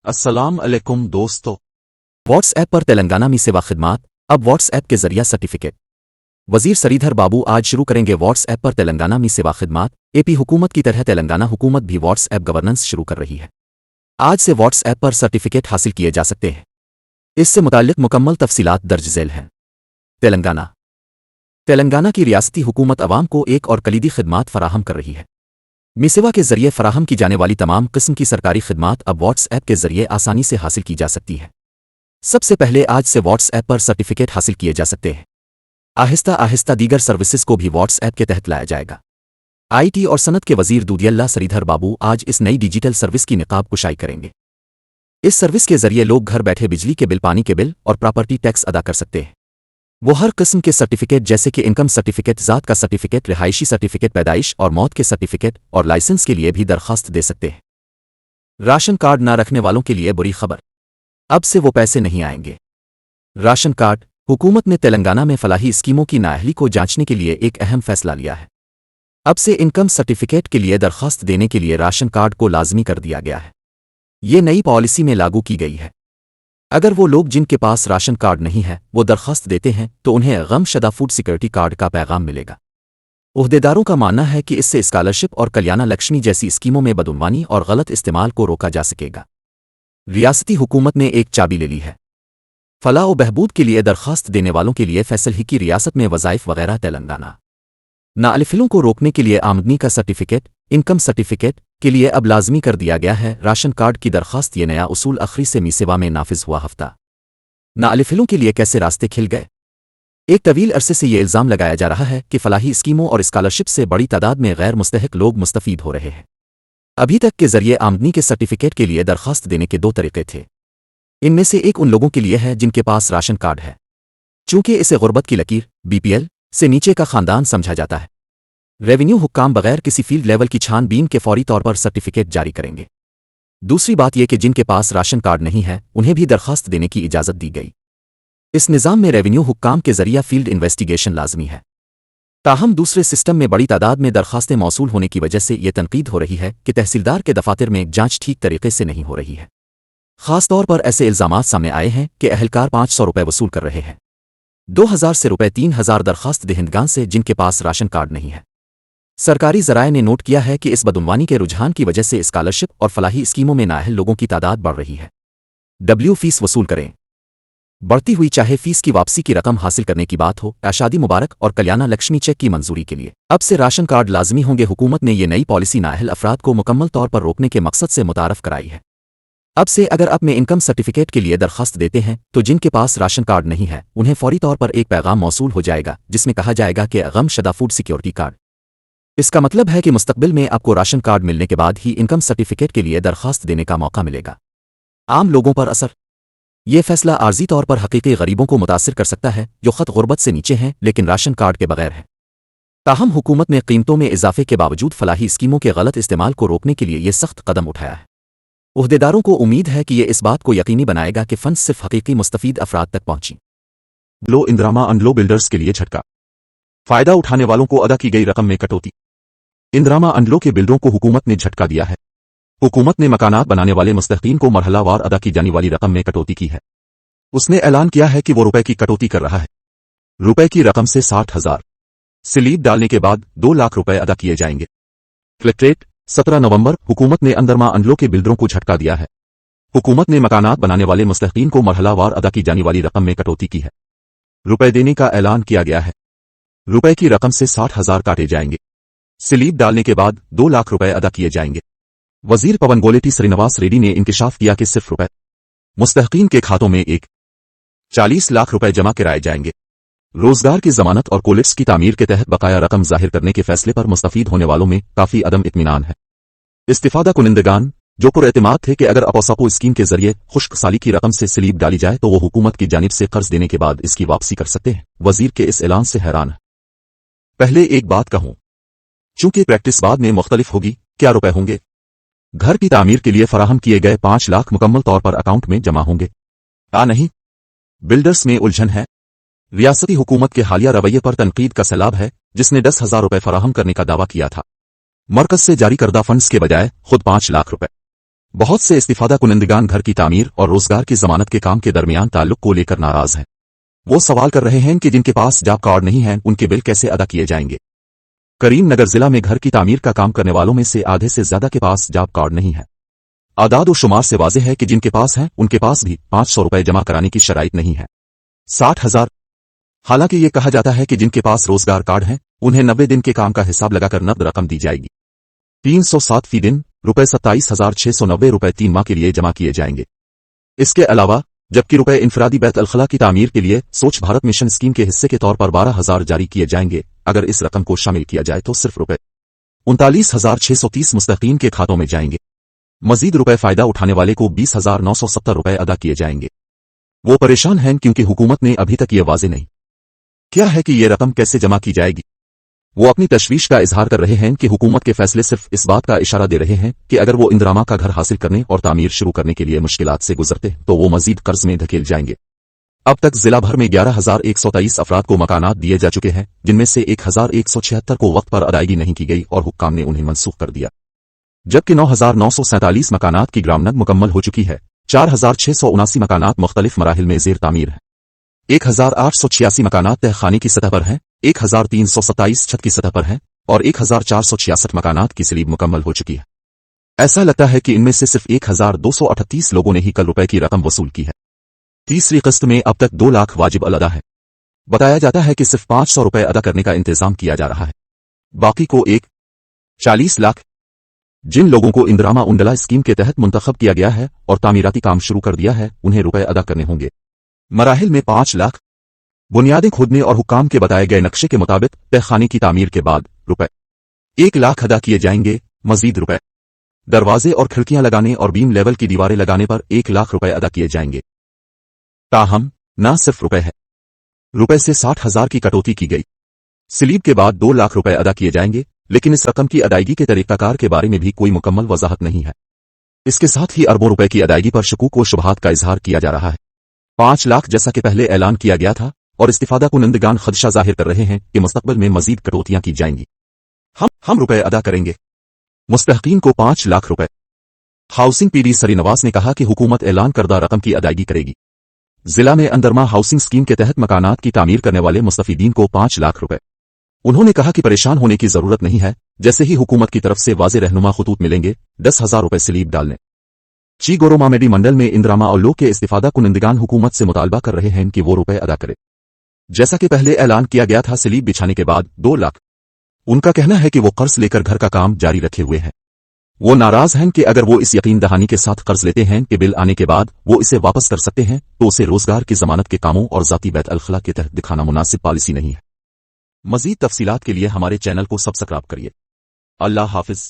अस्सलाम अलैकुम दोस्तों। व्हाट्स ऐप पर तेलंगाना में सेवा खिदमात अब व्हाट्स ऐप के जरिए सर्टिफिकेट। वजीर श्रीधर बाबू आज शुरू करेंगे व्हाट्स ऐप पर तेलंगाना में सेवा खिदमात। एपी हुकूमत की तरह तेलंगाना हुकूमत भी व्हाट्स ऐप गवर्नेंस शुरू कर रही है। आज से व्हाट्स ऐप पर सर्टिफिकेट हासिल किए जा सकते हैं। इससे मुताल्लिक मुकम्मल तफसीलात दर्ज झैल हैं। तेलंगाना की रियासती हुकूमत अवाम को एक और कलीदी खिदमात फराहम कर रही है। मिसेवा के जरिए फराहम की जाने वाली तमाम किस्म की सरकारी खिदमात अब व्हाट्स ऐप के जरिए आसानी से हासिल की जा सकती है। सबसे पहले आज से व्हाट्स ऐप पर सर्टिफिकेट हासिल किए जा सकते हैं। आहिस्ता आहिस्ता दीगर सर्विसेज को भी व्हाट्स ऐप के तहत लाया जाएगा। आईटी और सनत के वजीर दूधियल्ला श्रीधर बाबू आज इस नई डिजिटल सर्विस की निकाब कुशाई करेंगे। इस सर्विस के जरिए लोग घर बैठे बिजली के बिल, पानी के बिल और प्रॉपर्टी टैक्स अदा कर सकते हैं। वो हर किस्म के सर्टिफिकेट जैसे कि इनकम सर्टिफिकेट, ज़ात का सर्टिफिकेट, रिहायशी सर्टिफिकेट, पैदाइश और मौत के सर्टिफिकेट और लाइसेंस के लिए भी दरख्वास्त दे सकते हैं। राशन कार्ड ना रखने वालों के लिए बुरी खबर, अब से वो पैसे नहीं आएंगे। राशन कार्ड हुकूमत ने तेलंगाना में फलाही स्कीमों की नाअहली को जांचने के लिए एक अहम फैसला लिया है। अब से इनकम सर्टिफिकेट के लिए दरख्वास्त देने के लिए राशन कार्ड को लाजमी कर दिया गया है। ये नई पॉलिसी में लागू की गई है। अगर वो लोग जिनके पास राशन कार्ड नहीं है वो दरख्वास्त देते हैं तो उन्हें गमशदा फूड सिक्योरिटी कार्ड का पैगाम मिलेगा। ओहदेदारों का मानना है कि इससे स्कॉलरशिप और कल्याण लक्ष्मी जैसी स्कीमों में बदउनवानी और गलत इस्तेमाल को रोका जा सकेगा। रियासती हुकूमत ने एक चाबी ले ली है। फलाह व बहबूद के लिए दरख्वास्त देने वालों के लिए फैसल ही की रियासत में वज़ाइफ वगैरह तेलंगाना नाअहलियों को रोकने के लिए आमदनी का सर्टिफिकेट, इनकम सर्टिफिकेट के लिए अब लाजमी कर दिया गया है। राशन कार्ड की दरख्वास्त ये नया उसूल आखिरी से मीसेवा में नाफिज हुआ हफ्ता। नाअहलियों के लिए कैसे रास्ते खिल गए। एक तवील अरसे से ये इल्ज़ाम लगाया जा रहा है कि फलाही स्कीमों और स्कॉलरशिप से बड़ी तादाद में गैर मुस्तहिक लोग मुस्तफीद हो रहे हैं। अभी तक के जरिए आमदनी के सर्टिफिकेट के लिए दरख्वास्त देने के दो तरीके थे। इनमें से एक उन लोगों के लिए है जिनके पास राशन कार्ड है, चूंकि इसे गुर्बत की लकीर बीपीएल से नीचे का खानदान समझा जाता है। रेवेन्यू हुक्काम बगैर किसी फील्ड लेवल की छानबीन के फौरी तौर पर सर्टिफिकेट जारी करेंगे। दूसरी बात यह कि जिनके पास राशन कार्ड नहीं है उन्हें भी दरख्वास्त देने की इजाज़त दी गई। इस निज़ाम में रेवेन्यू हुक्काम के जरिए फील्ड इन्वेस्टिगेशन लाजमी है। ताहम दूसरे सिस्टम में बड़ी तादाद में दरख्वास्तें मौसूल होने की वजह से यह तनकीद हो रही है कि तहसीलदार के दफातर में जांच ठीक तरीके से नहीं हो रही है। खास तौर पर ऐसे इल्ज़ामात सामने आए हैं कि अहलकार 500 रुपये वसूल कर रहे हैं 2000 से रुपये 3000 दरख्वास्त दहिंदगान से जिनके पास राशन कार्ड नहीं है। सरकारी ज़राए ने नोट किया है कि इस बदउनवानी के रुझान की वजह से स्कॉलरशिप और फलाही स्कीमों में नाअहल लोगों की तादाद बढ़ रही है। फीस वसूल करें। बढ़ती हुई चाहे फीस की वापसी की रकम हासिल करने की बात हो या शादी मुबारक और कल्याण लक्ष्मी चेक की मंजूरी के लिए अब से राशन कार्ड लाजमी होंगे। हुकूमत ने यह नई पॉलिसी नाअहल अफराद को मुकम्मल तौर पर रोकने के मकसद से मुतारफ कराई है। अब से अगर आप में इनकम सर्टिफिकेट के लिए दरख्वास्त देते हैं तो जिनके पास राशन कार्ड नहीं है उन्हें फौरी तौर पर एक पैगाम मौसूल हो जाएगा जिसमें कहा जाएगा कि गमशदा फूड सिक्योरिटी कार्ड। इसका मतलब है कि मुस्तकबिल में आपको राशन कार्ड मिलने के बाद ही इनकम सर्टिफिकेट के लिए दरख्वास्त देने का मौका मिलेगा। आम लोगों पर असर। यह फैसला आर्जी तौर पर हकीकी गरीबों को मुतासिर कर सकता है जो ख़त गुर्बत से नीचे हैं लेकिन राशन कार्ड के बगैर है। ताहम हुकूमत ने कीमतों में इजाफे के बावजूद फलाही स्कीमों के गलत इस्तेमाल को रोकने के लिए यह सख्त कदम उठाया है। ओहदेदारों को उम्मीद है कि यह इस बात को यकीनी बनाएगा कि फंड सिर्फ हकीकी मुस्तफीद अफराद तक पहुंची। लो इंदिरामा अनलो बिल्डर्स के लिए झटका। फायदा उठाने वालों को अदा की गई रकम में कटौती। इंदिरामा अनलो के बिल्डरों को हुकूमत ने झटका दिया है। हुकूमत ने मकानात बनाने वाले मुस्तहिकीन को मरहलावार अदा की जाने वाली रकम में कटौती की है। उसने ऐलान किया है कि वो रुपए की कटौती कर रहा है। रुपए की रकम से 60,000 स्लीप डालने के बाद 2 लाख रुपए अदा किए जाएंगे। कलेक्ट्रेट 17 नवंबर। हुकूमत ने इंदिरामा अनलो के बिल्डरों को झटका दिया है। हुकूमत ने मकानात बनाने वाले मुस्तहिकीन को मरहलावार अदा की जाने वाली रकम में कटौती की है। रुपए देने का ऐलान किया गया है। रुपए की रकम से 60,000 काटे जाएंगे। स्लीप डालने के बाद 2 लाख रुपए अदा किए जाएंगे। वजीर पवन गोलेटी श्रीनिवास रेड्डी ने इंकिशाफ किया कि सिर्फ रुपए मुस्तहिकीन के खातों में 40 लाख रुपए जमा कराए जाएंगे। रोजगार की जमानत और कोलिट्स की तामीर के तहत बकाया रकम जाहिर करने के फैसले पर मुस्तफीद होने वालों में काफी अदम इत्मीनान है। इस्तिफादा कुनिंदगान जो पुरएतिमाद थे कि अगर अपोसापो स्कीम के जरिए खुश्क साली की रकम से स्लीप डाली जाए तो वो हुकूमत की जानिब से कर्ज देने के बाद इसकी वापसी कर सकते हैं। वजीर के इस ऐलान से हैरान है। पहले एक बात कहूं, चूंकि प्रैक्टिस बाद में मुख्तलिफ होगी, क्या रुपए होंगे घर की तामीर के लिए फराहम किए गए 5 लाख मुकम्मल तौर पर अकाउंट में जमा होंगे या नहीं। बिल्डर्स में उलझन है। रियासती हुकूमत के हालिया रवैये पर तनकीद का सैलाब है जिसने 10,000 रुपए फराहम करने का दावा किया था। मरकज से जारी करदा फंड्स के बजाय खुद 5 लाख रुपए बहुत से इस्तिफादा कुनंदगान घर की तामीर और रोजगार की जमानत के काम के दरमियान ताल्लुक को लेकर नाराज हैं। वो सवाल कर रहे हैं कि जिनके पास जॉब कार्ड नहीं है उनके बिल कैसे अदा किए जाएंगे। करीमनगर जिला में घर की तामीर का काम करने वालों में से आधे से ज्यादा के पास जॉब कार्ड नहीं है। आदाद और शुमार से वाज़ेह है कि जिनके पास है उनके पास भी 500 रुपए जमा कराने की शराइत नहीं है। 60,000। हालांकि ये कहा जाता है कि जिनके पास रोजगार कार्ड है उन्हें 90 दिन के काम का हिसाब लगाकर नकद रकम दी जाएगी। 307 फी दिन रुपए 27,690 रुपए 3 माह के लिए जमा किए जाएंगे। इसके अलावा जबकि रुपए इंफरादी बैत अल खला की तामीर के लिए स्वच्छ भारत मिशन स्कीम के हिस्से के तौर पर 12,000 जारी किए जाएंगे। अगर इस रकम को शामिल किया जाए तो सिर्फ रुपए 39,630 मुस्तहीकीन के खातों में जाएंगे। मजीद रुपए फायदा उठाने वाले को 20,970 रुपए अदा किए जाएंगे। वो परेशान हैं क्योंकि हुकूमत ने अभी तक ये वाजे नहीं किया है कि ये रकम कैसे जमा की जाएगी। वो अपनी तशवीश का इजहार कर रहे हैं कि हुकूमत के फैसले सिर्फ इस बात का इशारा दे रहे हैं कि अगर वो इंदिरामा का घर हासिल करने और तामीर शुरू करने के लिए मुश्किलात से गुजरते तो वो मजीद कर्ज में धकेल जाएंगे। अब तक जिला भर में 11,123 अफराद को मकानात दिए जा चुके हैं, जिनमें से 1,176 को वक्त पर अदायगी नहीं की गई और हुक्काम ने उन्हें मनसूख कर दिया, जबकि 9,947 मकानात की ग्रामनग मुकम्मल हो चुकी है। 4,679 मकानात मुख्तलिफ मराहिल में ज़ेर तामीर हैं। 1,886 मकानात तहखाने की सतह पर हैं, 1,327 छत की सतह पर हैं और 1,466 मकानात की स्लीब मुकम्मल हो चुकी है। ऐसा लगता है कि इनमें से सिर्फ 1,238 लोगों ने ही कल रुपए की रकम वसूल की है। तीसरी किस्त में अब तक 2 लाख वाजिब अदा है। बताया जाता है कि सिर्फ 500 रुपए अदा करने का इंतजाम किया जा रहा है, बाकी को 40 लाख। जिन लोगों को इंदिरामा उंडला स्कीम के तहत मुंतखब किया गया है और तामीराती काम शुरू कर दिया है उन्हें रुपए अदा करने होंगे। मराहिल में 5 लाख बुनियादें खोदने और हुक्काम के बताए गए नक्शे के मुताबिक तहखाने की तामीर के बाद रुपए 1 लाख अदा किए जाएंगे। मजीद रुपए दरवाजे और खिड़कियां लगाने और बीम लेवल की दीवारें लगाने पर 1 लाख रुपए अदा किए जाएंगे। ताहम न सिर्फ रुपए से 60,000 की कटौती की गई। स्लीब के बाद 2 लाख रुपए अदा किए जाएंगे, लेकिन इस रकम की अदायगी के तरीकाकार के बारे में भी कोई मुकम्मल वजाहत नहीं है। इसके साथ ही अरबों रुपए की अदायगी पर शकूक व शुबहात का इजहार किया जा रहा है। 5 लाख जैसा कि पहले ऐलान किया गया था और इस्तिफादा कुनंदगान खदशा जाहिर कर रहे हैं कि मुस्तकबिल में मजीद कटौतियां की जाएंगी। हम रुपए अदा करेंगे। मुस्तहकीन को 5 लाख रुपए। हाउसिंग पीडी सरी नवाज ने कहा कि हुकूमत ऐलान करदा रकम की अदायगी करेगी। जिला में अंदरमा हाउसिंग स्कीम के तहत मकानात की तामीर करने वाले मुस्तफीदीन को 5 लाख रुपए। उन्होंने कहा कि परेशान होने की जरूरत नहीं है, जैसे ही हुकूमत की तरफ से वाज़े रहनुमा खतूत मिलेंगे 10,000 रुपए स्लीब डालने। ची गोरोमामेडी मंडल में इंदिरामा और लोग के इस्तिफादा कुनंदगान हुकूमत से मुतालबा कर रहे हैं कि वो रुपए अदा करे, जैसा कि पहले ऐलान किया गया था। स्लीब बिछाने के बाद 2 लाख। उनका कहना है कि वो कर्ज लेकर घर का काम जारी रखे हुए हैं। वो नाराज हैं कि अगर वो इस यकीन दहानी के साथ कर्ज लेते हैं कि बिल आने के बाद वो इसे वापस कर सकते हैं तो उसे रोजगार की जमानत के कामों और जाती बैत अल खला के तहत दिखाना मुनासिब पॉलिसी नहीं है। मजीद तफसीलात के लिए हमारे चैनल को सब्सक्राइब करिए। अल्लाह हाफिज।